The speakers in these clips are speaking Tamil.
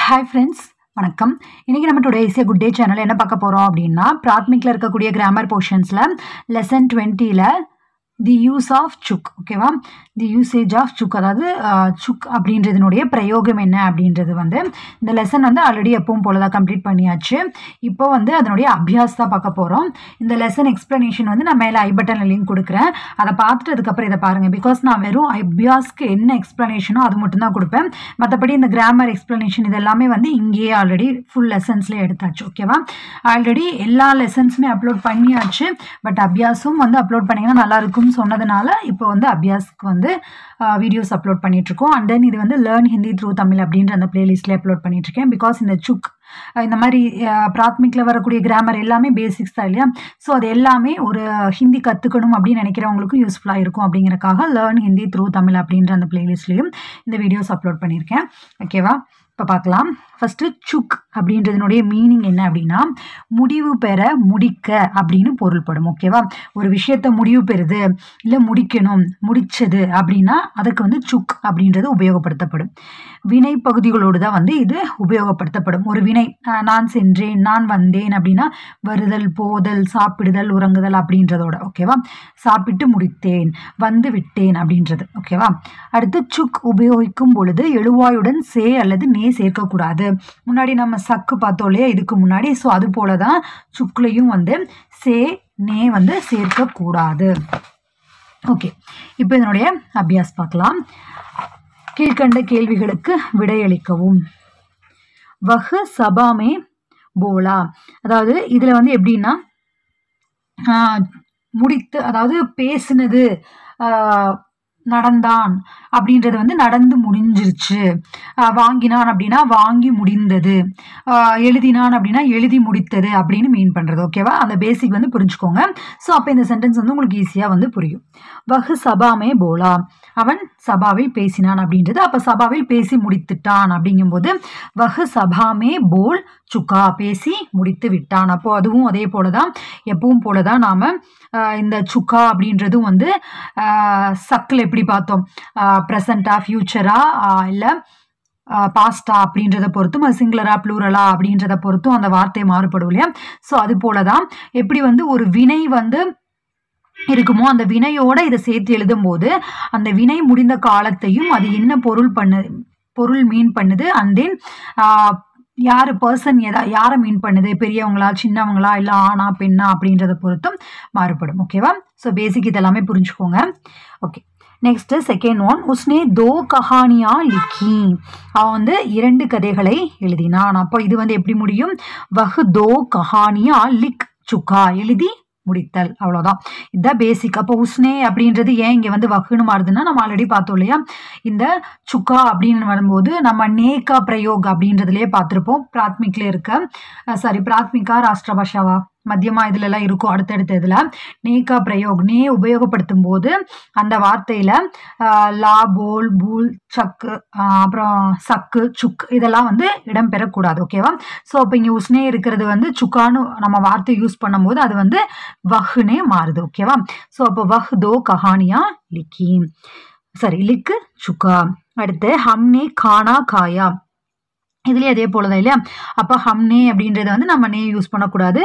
Hi friends, வணக்கம். இன்னைக்கு நம்ம today is a good day channel என்ன பார்க்க போறோம் அப்படின்னா பிராத்மிக்ல இருக்கக்கூடிய கிராமர் போர்ஷன்ஸ்ல லெசன் 20ல தி யூஸ் ஆஃப் சுக், ஓகேவா? தி யூசேஜ் ஆஃப் சுக், அதாவது சுக் அப்படின்றதுனுடைய பிரயோகம் என்ன அப்படின்றது இந்த லெசன் ஆல்ரெடி எப்பவும் போல தான் கம்ப்ளீட் பண்ணியாச்சு. இப்போ அதனுடைய அபியாஸ் தான் பார்க்க போகிறோம். இந்த லெசன் எக்ஸ்பிளனேஷன் நான் மேலே ஐ பட்டனில் லிங்க் கொடுக்குறேன். அதை பார்த்துட்டு அதுக்கப்புறம் இதை பாருங்கள். பிகாஸ் நான் வெறும் அபியாஸ்க்கு என்ன எக்ஸ்பிளனேஷனோ அது மட்டும்தான் கொடுப்பேன். மற்றபடி இந்த கிராமர் எக்ஸ்பிளனேஷன் இது எல்லாமே இங்கேயே ஆல்ரெடி ஃபுல் லெசன்ஸ்லேயே எடுத்தாச்சு, ஓகேவா? ஆல்ரெடி எல்லா லெசன்ஸுமே அப்லோட் பண்ணியாச்சு. பட் அபியாஸும் அப்லோட் பண்ணிங்கன்னா நல்லாயிருக்கும் சொன்னதுனால இப்போ அபியாஸ்க்கு வீடியோஸ் அப்லோட் பண்ணிட்டுருக்கோம். அண்ட் தென் இது லேர்ன் ஹிந்தி த்ரூ தமிழ் அப்படின்ற அந்த பிளேலிஸ்ட்லேயே அப்லோட் பண்ணிட்டுருக்கேன். பிகாஸ் இந்த சுக் இந்த மாதிரி பிராத்மிக்கில் வரக்கூடிய கிராமர் எல்லாமே பேசிக்ஸ் தான் இல்லையா? ஸோ அது எல்லாமே ஒரு ஹிந்தி கற்றுக்கணும் அப்படின்னு நினைக்கிறவங்களுக்கும் யூஸ்ஃபுல்லாக இருக்கும் அப்படிங்கிறக்காக லேர்ன் ஹிந்தி த்ரூ தமிழ் அப்படின்ற அந்த பிளேலிஸ்ட்லேயும் இந்த வீடியோஸ் அப்லோட் பண்ணியிருக்கேன், ஓகேவா? இப்போ பார்க்கலாம். ஃபஸ்ட்டு சுக் அப்படின்றதுனுடைய மீனிங் என்ன அப்படின்னா முடிவு பெற, முடிக்க அப்படின்னு பொருள்படும், ஓகேவா? ஒரு விஷயத்தை முடிவு பெறுது இல்லை முடிக்கணும், முடிச்சது அப்படின்னா அதுக்கு சுக் அப்படின்றது உபயோகப்படுத்தப்படும். வினை பகுதிகளோடு தான் இது உபயோகப்படுத்தப்படும். ஒரு வினை, நான் சென்றேன், நான் வந்தேன் அப்படின்னா வருதல், போதல், சாப்பிடுதல், உறங்குதல் அப்படின்றதோட, ஓகேவா? சாப்பிட்டு முடித்தேன், வந்து விட்டேன் அப்படின்றது, ஓகேவா? அடுத்து சுக் உபயோகிக்கும் பொழுது எழுவாயுடன் சே அல்லது நே சேர்க்கக்கூடாது. முன்னாடி நம்ம சக்கு பார்த்தோம் இல்லையா இதுக்கு முன்னாடி? ஸோ அது போல தான் சுக்லையும் சே நே சேர்க்கக்கூடாது. ஓகே, இப்போ இதனுடைய அபியாஸ் பார்க்கலாம். கீழ்கண்ட கேள்விகளுக்கு விடையளிக்கவும். வஹ் சபாமே போலா, அதாவது இதில் எப்படின்னா முடித்து, அதாவது பேசுனது, நடந்தான் அப்படின்றது நடந்து முடிஞ்சிருச்சு. வாங்கினான் அப்படின்னா வாங்கி முடிந்தது. எழுதினான் அப்படின்னா எழுதி முடித்தது அப்படின்னு மீன் பண்ணுறது, ஓகேவா? அந்த பேசிக் புரிஞ்சுக்கோங்க. ஸோ அப்போ இந்த சென்டென்ஸ் உங்களுக்கு ஈஸியாக புரியும். வஹ் சபாமே போலா, அவன் சபாவில் பேசினான் அப்படின்றது. அப்போ சபாவில் பேசி முடித்துட்டான் அப்படிங்கும்போது வஹ் சபாமே போல் சுக்கா, பேசி முடித்து விட்டான். அப்போ அதுவும் அதே போல தான், எப்பவும் போல தான் நாம் இந்த சுக்கா அப்படின்றதும் சக்கில் எப்படி பார்த்தோம், ப்ரெசண்டா, ஃபியூச்சரா, இல்லை பாஸ்டா அப்படின்றத பொறுத்தும், அது சிங்குலரா ப்ளூரலா அப்படின்றத பொறுத்தும் அந்த வார்த்தை மாறுபடும் இல்லையா? ஸோ அது போல தான் எப்படி ஒரு வினை இருக்குமோ அந்த வினையோட இதை சேர்த்து எழுதும் போது அந்த வினை முடிந்த காலத்தையும் அது என்ன பொருள் மீன் பண்ணுது, அண்ட் தென் யார் பர்சன் யாரை மீன் பண்ணுது, பெரியவங்களா சின்னவங்களா இல்லை ஆணா பெண்ணா அப்படின்றத பொறுத்தும் மாறுபடும், ஓகேவா? ஸோ பேசிக் இதெல்லாமே புரிஞ்சுக்கோங்க. Okay, next second one. உஸ்னே தோ கஹானியா லிக்கி, அவன் 2 கதைகளை எழுதினான். அப்போ இது எப்படி முடியும்? வஹ் தோ கஹானியா லிக் சுக்கா, எழுதி முடித்தல், அவ்வளோதான். இதுதான் பேசிக். அப்போ உஸ்னே அப்படின்றது ஏன் இங்கே வஹ்னு மாறுதுன்னா நம்ம ஆல்ரெடி பார்த்தோம் இல்லையா? இந்த சுக்கா அப்படின்னு வரும்போது நம்ம நேகா பிரயோக் அப்படின்றதுலேயே பார்த்துருப்போம். பிராத்மிக்ல பிராத்மிகா ராஷ்டிர பாஷாவா மத்தியமா இதுலலாம் இருக்கும். அடுத்தடுத்த இதில் நேகா பிரயோக், நே உபயோகப்படுத்தும் போது அந்த வார்த்தையில் லா, போல், பூல், சக்கு, அப்புறம் சக்கு, சுக் இதெல்லாம் இடம்பெறக்கூடாது, ஓகேவா? ஸோ அப்போ இங்கே உஸ்னே இருக்கிறது சுக்கான்னு நம்ம வார்த்தை யூஸ் பண்ணும்போது அது வஹ்னே மாறுது, ஓகேவா? ஸோ அப்போ வஹ் தோ கஹானியா லிக்கி, லிக்கு சுக்கா. அடுத்து ஹம்னே கானா காயா, இதுலேயே அதே போல தான் இல்லையா? அப்போ ஹம்னே அப்படின்றது நம்ம நே யூஸ் பண்ணக்கூடாது.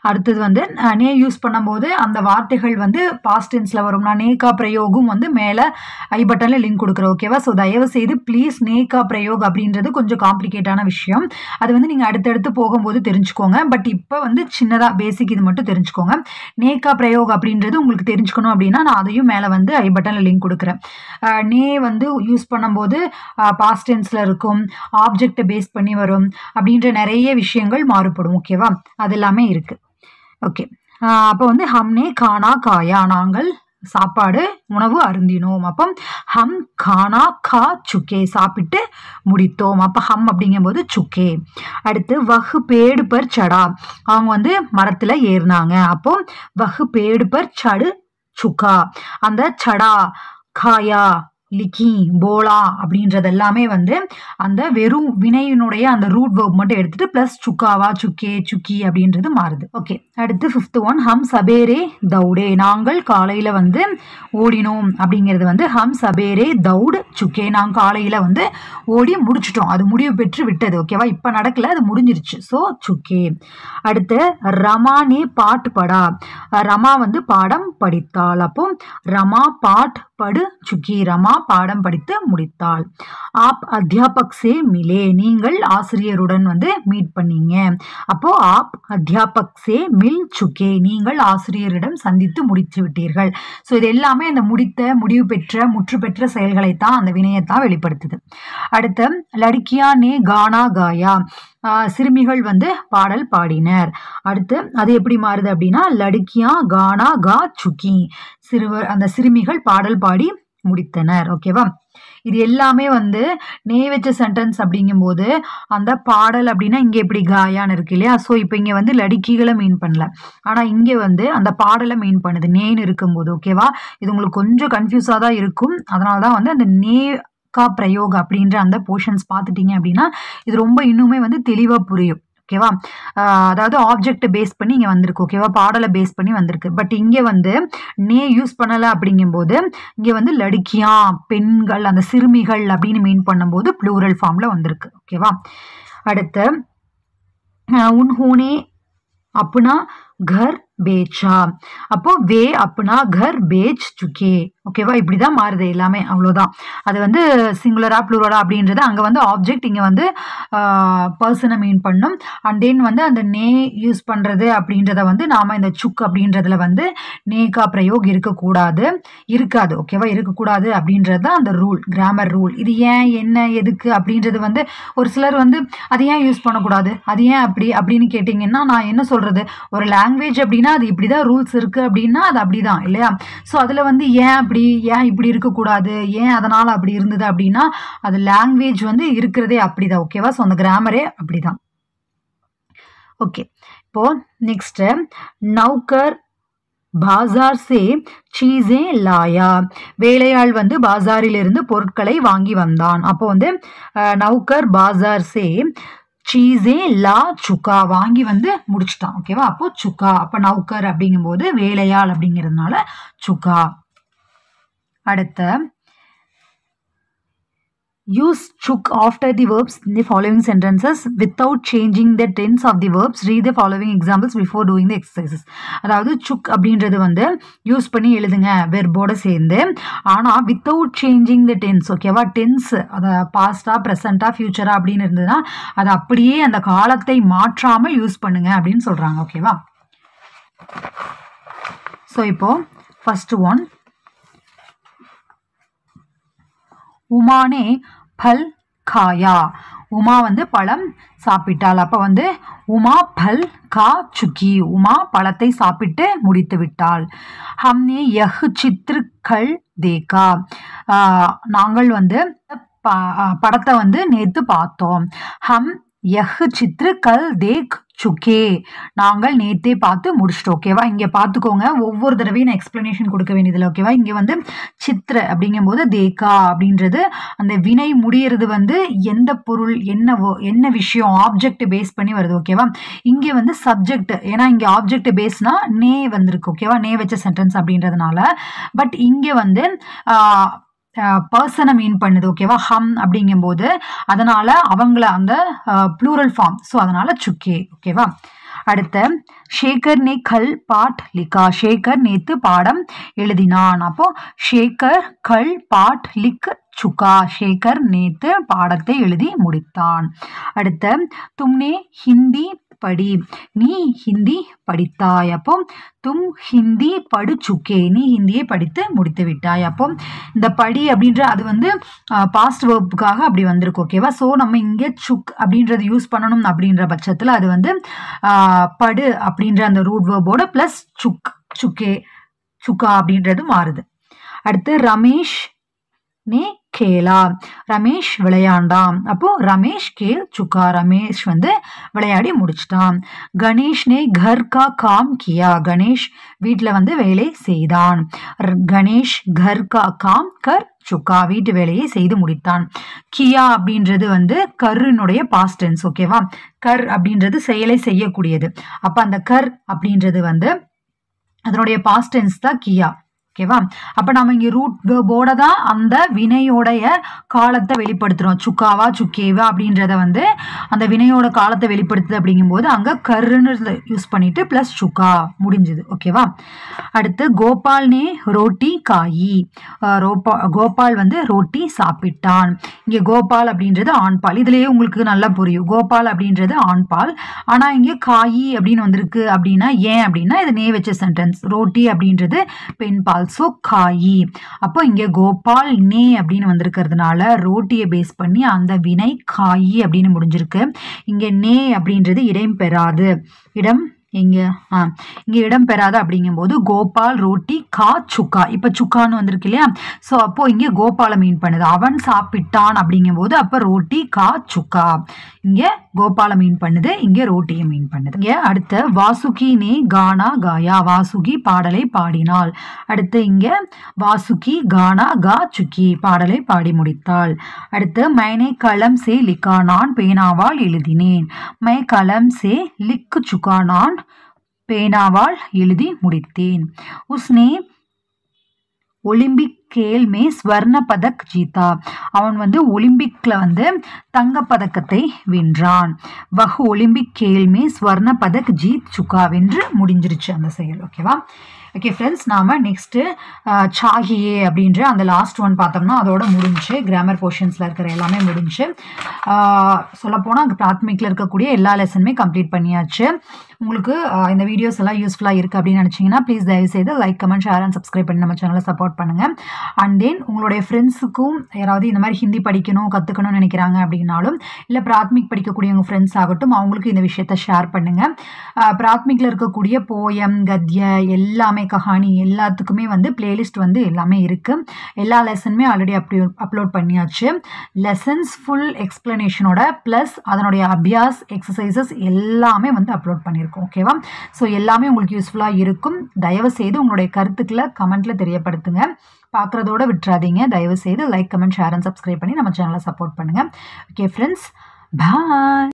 அடுத்தது நே யூஸ் பண்ணும்போது அந்த வார்த்தைகள் பாஸ்ட் டென்ஸில் வரும்னா நேகா பிரயோகம் மேலே ஐ பட்டனில் லிங்க் கொடுக்குறோம், ஓகேவா? ஸோ தயவு செய்து ப்ளீஸ் நேகா பிரயோக் அப்படின்றது கொஞ்சம் காம்ப்ளிகேட்டான விஷயம். அது நீங்கள் அடுத்தடுத்து போகும்போது தெரிஞ்சுக்கோங்க. பட் இப்போ சின்னதாக பேசிக் இது மட்டும் தெரிஞ்சுக்கோங்க. நேகா பிரயோக் அப்படின்றது உங்களுக்கு தெரிஞ்சுக்கணும் அப்படின்னா நான் அதையும் மேலே ஐ பட்டனில் லிங்க் கொடுக்குறேன். நே யூஸ் பண்ணும்போது பாஸ்ட் டென்ஸில் இருக்கும், ஆப்ஜெக்டை பேஸ் பண்ணி வரும் அப்படின்ற நிறைய விஷயங்கள் மாறுபடும், ஓகேவா? அது எல்லாமே இருக்கு. ஓகே, அப்போ ஹம்னே கானா காயா, நாங்கள் சாப்பாடு உணவு அருந்தினோம். அப்போ ஹம் கானா கா சுக்கே, சாப்பிட்டு முடித்தோம். அப்போ ஹம் அப்படிங்கும்போது சுக்கே. அடுத்து வஹ் பேடு பர் சடா, அவங்க மரத்துல ஏறினாங்க. அப்போ வஹ் பேடு பர் சடு சுக்கா, அந்த சடா காயா லிக்கி போலா அப்படின்றது எல்லாமே வந்து அந்த வெறும் வினையினுடைய அந்த ரூட் வேர்ப் மட்டும் எடுத்துட்டு பிளஸ் சுக்காவா சுக்கே சுக்கி அப்படின்றது மாறுது. ஓகே, அடுத்து 5th ஒன் ஹம் சபேரே தௌடே, நாங்கள் காலையில வந்து ஓடினோம் அப்படிங்கிறது வந்து ஹம் சபேரே தௌட் சுக்கே, நாங்கள் காலையில வந்து ஓடி முடிச்சிட்டோம், அது முடிவு பெற்று விட்டது. ஓகேவா, இப்ப நடக்கல, அது முடிஞ்சிருச்சு. ஸோ சுக்கே. அடுத்து ரமா நே பாட் படா, ரமா வந்து பாடம் படித்தாள். அப்போ ரமா பாட் படு சுக்கி, ரமா பாடம் படித்து முடித்தாள். ஆப் அத்தியாபக் சே மிலே, நீங்கள் ஆசிரியருடன் வந்து மீட் பண்ணீங்க. அப்போ ஆப் அத்தியாபக் சே மில் சுக்கே, நீங்கள் ஆசிரியரிடம் சந்தித்து முடித்து விட்டீர்கள். ஸோ இது எல்லாமே அந்த முடித்த, முடிவு பெற்ற, முற்று பெற்ற செயல்களைத்தான், அந்த வினையத்தான் வெளிப்படுத்துது. அடுத்து லடுக்கியா நே கானா காயா, சிறுமிகள் வந்து பாடல் பாடினர். அடுத்து அது எப்படி மாறுது அப்படின்னா லடுக்கியா கானா கா சுக்கி, அந்த சிறுமிகள் பாடல் பாடி முடித்தனர். ஓகேவா, இது எல்லாமே வந்து நே வச்ச சென்டென்ஸ் அப்படிங்கும்போது அந்த பாடல் அப்படின்னா இங்க எப்படி காயான்னு இருக்கு இல்லையா. ஸோ இப்போ இங்க வந்து லடுக்கிகளை மீன் பண்ணல, ஆனா இங்க வந்து அந்த பாடலை மீன் பண்ணுது நேன்னு இருக்கும்போது. ஓகேவா, இது உங்களுக்கு கொஞ்சம் கன்ஃபியூஸா தான் இருக்கும். அதனாலதான் வந்து அந்த நே கா பிரயோக் அப்படின்ற அந்த போர்ஷன்ஸ் பார்த்துட்டீங்க அப்படின்னா இது ரொம்ப இன்னுமே வந்து தெளிவா புரியும். ஓகேவா, அதாவது ஆப்ஜெக்ட் பேஸ் பண்ணி இங்க வந்திருக்கு. ஓகேவா, பாடலை பேஸ் பண்ணி வந்திருக்கு. பட் இங்க வந்து நே யூஸ் பண்ணல அப்படிங்கும்போது இங்க வந்து லடுக்கியா பெண்கள், அந்த சிறுமிகள் அப்படின்னு மீன் பண்ணும்போது ப்ளூரல் ஃபார்ம்ல வந்திருக்கு. ஓகேவா, அடுத்து உன்ஹோனே அப்னா घर बेचा, அப்போ வே அப்னா घर बेच चुके. ஓகேவா, இப்படிதான் மாறுது எல்லாமே, அவ்வளவுதான். அது வந்து சிங்குலரா ப்ளூரலா அப்படின்றது அங்க வந்து ஆப்ஜெக்ட், இங்க வந்து பர்சனை மீன் பண்ணும். அண்ட் தென் வந்து அந்த நே யூஸ் பண்றது அப்படின்றத வந்து நாம இந்த சுக் அப்படின்றதுல வந்து நேகா பிரயோக் இருக்கக்கூடாது, இருக்காது. ஓகேவா, இருக்கக்கூடாது அப்படின்றது தான் அந்த ரூல், கிராமர் ரூல். இது ஏன், என்ன, எதுக்கு அப்படின்றது வந்து ஒரு சிலர் வந்து அது ஏன் யூஸ் பண்ணக்கூடாது, அது ஏன் அப்படி அப்படின்னு கேட்டீங்கன்னா நான் என்ன சொல்றது, ஒரு லாங்குவேஜ் அப்படின்னா அது இப்படிதான் ரூல்ஸ் இருக்கு அப்படின்னா அது அப்படிதான் இல்லையா. ஸோ அதுல வந்து ஏன் அப்படி, ஏன் இப்படி இருக்கக்கூடாது, ஏன் அதனால அப்படி இருந்தது அப்படின்னா அது லாங்குவேஜ் வந்து இருக்கிறதே அப்படிதான். ஓகேவா, ஸோ அந்த கிராமரே அப்படிதான். ஓகே, இப்போ நெக்ஸ்ட் நௌகர் பாசார் சே சீஸே லாயா, வேலையாள் வந்து பாசாரிலிருந்து பொருட்களை வாங்கி வந்தான். அப்போ வந்து நௌகர் பாசார் சே சீஸே லா சுக்கா, வாங்கி வந்து முடிச்சுட்டான். ஓகேவா, அப்போ சுக்கா, அப்போ நௌகர் அப்படிங்கும்போது வேலையாள் அப்படிங்கிறதுனால சுக்கா. அடுத்த use chuk after the verbs in the following sentences without changing the tense of the verbs. Read the following examples before doing the exercises. அதாவது சுக் அப்படின்றது வந்து யூஸ் பண்ணி எழுதுங்க வெர்போட சேர்ந்து, ஆனா வித்தவுட் சேஞ்சிங் த டென்ஸ். ஓகேவா, டென்ஸ் அதை பாஸ்டா ப்ரெசண்டா ஃபியூச்சரா அப்படின்னு இருந்ததுன்னா அதை அப்படியே அந்த காலத்தை மாற்றாமல் யூஸ் பண்ணுங்க அப்படின்னு சொல்றாங்க. ஓகேவா, ஸோ இப்போ ஃபர்ஸ்ட் ஒன் உமானே பல் காயா, உமா வந்து பழம் சாப்பிட்டாள். அப்ப வந்து உமா பல் கா சுக்கி, உமா பழத்தை சாப்பிட்டு முடித்து விட்டாள். ஹம்னே யஹ் சித்ரு கல் தேகா, நாங்கள் வந்து படத்தை வந்து நேத்து பார்த்தோம். ஹம் யஹ் சித்ரு கல் தேக் சுக்கே, நாங்கள் நேத்தே பார்த்து முடிச்சிட்டோம். ஓகேவா, இங்க பார்த்துக்கோங்க, ஒவ்வொரு தடவையும் நான் எக்ஸ்பிளனேஷன் கொடுக்க வேண்டியதில்லை. ஓகேவா, இங்க வந்து சித்ர அப்படிங்கும் போது தேகா அப்படின்றது அந்த வினை முடியறது வந்து எந்த பொருள், என்ன விஷயம், ஆப்ஜெக்ட் பேஸ் பண்ணி வருது. ஓகேவா, இங்க வந்து சப்ஜெக்ட், ஏன்னா இங்க ஆப்ஜெக்ட் பேஸ்னா நே வந்திருக்கு. ஓகேவா, நே வச்ச சென்டென்ஸ் அப்படின்றதுனால. பட் இங்க வந்து பர்சனை மீன் பண்ணுது. ஓகேவா, ஹம் அப்படிங்கும் போது அதனால அவங்கள அந்த ப்ளூரல் ஃபார்ம், ஸோ அதனால சுக்கே. ஓகேவா, அடுத்த ஷேகர் நே கல் பாட் லிக்கா, ஷேகர் நேத்து பாடம் எழுதினான். அப்போ ஷேகர் கல் பாட் லிக் சுக்கா, ஷேகர் நேத்து பாடத்தை எழுதி முடித்தான். அடுத்த தும்னே ஹிந்தி படி, நீ ஹிந்தி படித்தாய். அப்போ தும் ஹிந்தி படு சுக்கே, நீ ஹிந்தியை படித்து முடித்து விட்டாய். அப்போ இந்த படி அப்படின்ற அது வந்து பாஸ்ட் வேர்புக்காக அப்படி வந்திருக்கு. ஓகேவா, ஸோ நம்ம இங்கே சுக் அப்படின்றது யூஸ் பண்ணணும் அப்படின்ற பட்சத்தில் அது வந்து படு அப்படின்ற அந்த ரூட் வேர்போட பிளஸ் சுக் சுக்கே சுக்கா அப்படின்றது மாறுது. அடுத்து ரமேஷ் நே கேலா. ரமேஷ் விளையாண்டான். அப்போ ரமேஷ் கேல் சுக்கா. ரமேஷ் வந்து விளையாடி முடிச்சிட்டான். கணேஷ் நே கர் கா காம் கியா. கணேஷ் வீட்டில் வந்து வேலை செய்தான். கணேஷ் கர் கா காம் கர் சுக்கா. வீட்டு வேலையை செய்து முடித்தான். கியா அப்படின்றது வந்து கர்னுடைய பாஸ்ட் டென்ஸ். ஓகேவா? கர் அப்படின்றது செயலை செய்யக்கூடியது. அப்ப அந்த கர் அப்படின்றது வந்து அதனுடைய பாஸ்ட் டென்ஸ் தான் கியா. ஓகேவா? அப்ப நம்ம இங்க ரூட் வேர்போட தான் அந்த வினையோடைய காலத்தை வெளிப்படுத்துறோம். சுக்காவா சுக்கேவா அப்படின்றத வந்து அந்த வினையோட காலத்தை வெளிப்படுத்துது. அப்படிங்கும்போது அங்க கர்ன்னு யூஸ் பண்ணிட்டு பிளஸ் சுக்கா முடிஞ்சுது. ஓகேவா? அடுத்து கோபால் நே ரோட்டி காயி. கோபால் வந்து ரோட்டி சாப்பிட்டான். இங்க கோபால் அப்படின்றது ஆண்பால். இதுலயே உங்களுக்கு நல்லா புரியும். கோபால் அப்படின்றது ஆண்பால். ஆனா இங்க காயி அப்படின்னு வந்திருக்கு. அப்படின்னா ஏன் அப்படின்னா இது நே வச்ச சென்டென்ஸ். ரோட்டி அப்படின்றது பெண்பால். ஸோ காயி. அப்போ இங்கே கோபால் நே அப்படின்னு வந்திருக்கிறதுனால ரோட்டியை பேஸ் பண்ணி அந்த வினை காயி அப்படின்னு முடிஞ்சிருக்கு. இங்கே நே அப்படின்றது இடம் பெறாது. இங்கே இடம் பெறாது அப்படிங்கும்போது கோபால் ரோட்டி கா சுக்கா. இப்போ சுக்கான்னு வந்திருக்கு இல்லையா? ஸோ அப்போ இங்கே கோபாலை மீன் பண்ணுது. அவன் சாப்பிட்டான் அப்படிங்கும்போது அப்போ ரோட்டி கா சுக்கா. இங்கே கோபாலை மீன் பண்ணுது, இங்கே ரோட்டியை மீன் பண்ணுது. இங்கே அடுத்து வாசுகி நே கானா காயா. வாசுகி பாடலை பாடினாள். அடுத்து இங்கே வாசுகி கானா கா சுக்கி பாடலை பாடி முடித்தாள். அடுத்து மைனே கலம் சே லிக்கா. நான் பேனாவால் எழுதினேன். மை கலம் சே லிக்கு சுக்கா. நான் பேனாவால் எழுதி முடித்தேன். உஸ்னே ஒலிம்பிக் खेल में स्वर्ण पदक जीता. அவன் வந்து ஒலிம்பிக்ல வந்து தங்க பதக்கத்தை வென்றான். வஹ் ஒலிம்பிக் खेल में स्वर्ण पदक जीत चुका. வென்று முடிஞ்சிருச்சு அந்த செயல். ஓகேவா? ஓகே ஃப்ரெண்ட்ஸ், நாம நெக்ஸ்ட் சாகியே அப்படின்ற அந்த லாஸ்ட் ஒன் பார்த்தோம்னா அதோட முடிஞ்சு. கிராமர் போர்ஷன்ஸ்ல இருக்கிற எல்லாமே முடிஞ்சு. சொல்லப்போனால் பிராத்மிக்ல இருக்கக்கூடிய எல்லா லெசனுமே கம்ப்ளீட் பண்ணியாச்சு. உங்களுக்கு இந்த வீடியோஸ் எல்லாம் யூஸ்ஃபுல்லாக இருக்குது அப்படின்னு நினச்சிங்கன்னா ப்ளீஸ் தயவுசெய்து like, comment, share and subscribe பண்ணி நம்ம சேனலை சப்போர்ட் பண்ணுங்கள். அண்ட் தென் உங்களுடைய ஃப்ரெண்ட்ஸுக்கும் யாராவது இந்த மாதிரி ஹிந்தி படிக்கணும் கற்றுக்கணும்னு நினைக்கிறாங்க அப்படின்னாலும், இல்லை பிராத்மிக் படிக்கக்கூடிய உங்கள் ஃப்ரெண்ட்ஸ் ஆகட்டும், அவங்களுக்கு இந்த விஷயத்தை ஷேர் பண்ணுங்கள். பிராத்மிக்கில் இருக்கக்கூடிய போயம், கத்ய எல்லாமே, கஹானி எல்லாத்துக்குமே வந்து பிளேலிஸ்ட் வந்து எல்லாமே இருக்குது. எல்லா லெசனுமே ஆல்ரெடி அப்லோட் பண்ணியாச்சு. லெசன்ஸ் ஃபுல் எக்ஸ்பிளனேஷனோட ப்ளஸ் அதனுடைய அபியாஸ் எக்ஸசைசஸ் எல்லாமே வந்து அப்லோட் பண்ணியிருக்கோம். ஓகேவா? ஸோ எல்லாமே உங்களுக்கு யூஸ்ஃபுல்லாக இருக்கும். தயவு செய்து உங்களுடைய கருத்துக்களை கமெண்ட்ல தெரியப்படுத்துங்க. பார்க்குறதோட விட்டுறாதீங்க. தயவு செய்து like, comment, share and subscribe பண்ணி நம்ம சேனலை சப்போர்ட் பண்ணுங்கள். ஓகே ஃப்ரெண்ட்ஸ், பாய்.